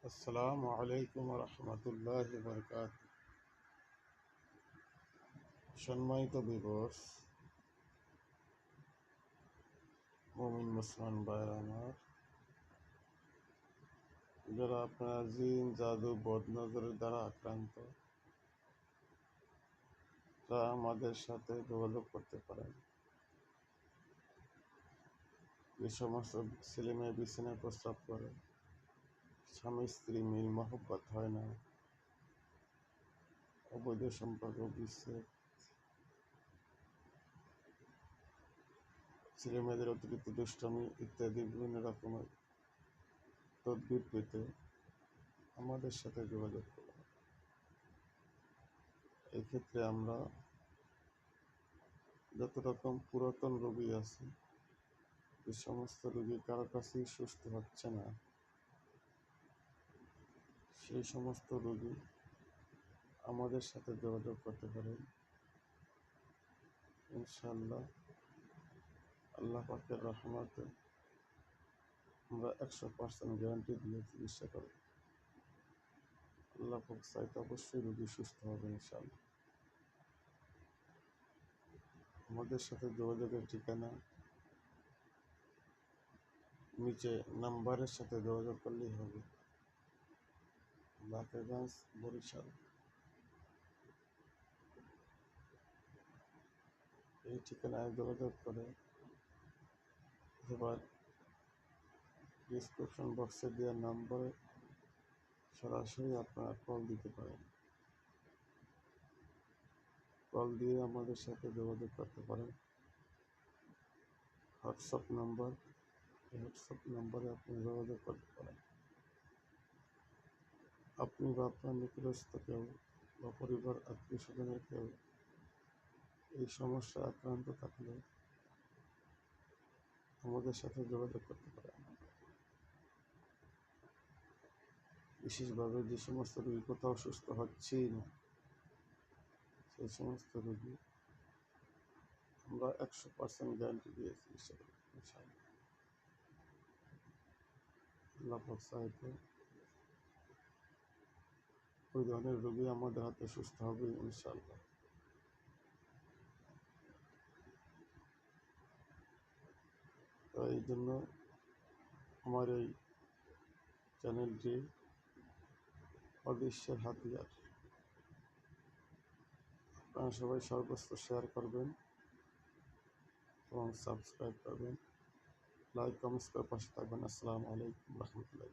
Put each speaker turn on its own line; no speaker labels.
আসসালামু আলাইকুম রহমতুল্লাহ বরকাত। সম্মানিত দিবস মুমিন মুসলমান ভাইরা আমার, যারা আপনারা জিন জাদু বদনজরের দ্বারা আক্রান্ত, তারা আমাদের সাথে যোগাযোগ করতে পারেন। যে সমস্ত ছেলে মেয়ে বিছানায় প্রস্রাব করে, স্বামী স্ত্রী মিল মহব্বত হয় না, অবৈধ সম্পর্ক বিচ্ছেদ, ছেলে মেয়েদের অতিরিক্ত দুষ্টামি ইত্যাদি বিভিন্ন রকমের তদবির পেতে আমাদের সাথে যোগাযোগ করুন। এই ক্ষেত্রে আমরা যত রকম পুরাতন রোগী আছে, যে সমস্ত রোগী কারো কাছেই সুস্থ হচ্ছে না, সেই সমস্ত রোগী আমাদের সাথে যোগাযোগ করতে পারেন। ইনশাআল্লাহ আল্লাহ পাকের রহমতে আমরা 100% গ্যারান্টি দিয়ে চিকিৎসা করব। আল্লাহ পাক চাইতে অবশ্যই রোগী সুস্থ হবে ইনশাআল্লাহ। আমাদের সাথে যোগাযোগের ঠিকানা নিচে নাম্বারের সাথে যোগাযোগ করলেই হবে। লাকেগঞ্জ, বরিশাল। এই ঠিকানায় যোগাযোগ করে এবার ডিসক্রিপশন বক্সে দেওয়া নাম্বারে সরাসরি আপনারা কল দিতে পারেন। কল দিয়ে আমাদের সাথে যোগাযোগ করতে পারেন। হোয়াটসঅ্যাপ নাম্বার, এই হোয়াটসঅ্যাপ নাম্বারে আপনি যোগাযোগ করতে পারেন। আপনি বা আপনার নিকটস্থ কেউ বা পরিবার আত্মীয় স্বজনের কেউ এই সমস্যায় আক্রান্ত থাকলে আমাদের সাথে যোগাযোগ করতে পারেন। বিশেষভাবে যে সমস্ত রোগী কোথাও সুস্থ হচ্ছেই না, সেই সমস্ত রোগী আমরা 100% গ্যারান্টি দিয়ে চিকিৎসা করি ইনশাআল্লাহ। আল্লাহ পাক চাইতে ওই ধরনের রোগী আমাদের হাতে সুস্থ হবে ইনশাআল্লাহ। তো এই জন্য আমার এই চ্যানেলটি অদৃশ্যের হাতিয়ার। আপনারা সবাই সর্বস্ব শেয়ার করবেন এবং সাবস্ক্রাইব করবেন, লাইক কমেন্টস করে পাশে থাকবেন। আসসালামু আলাইকুম রহমতুল্লাহ।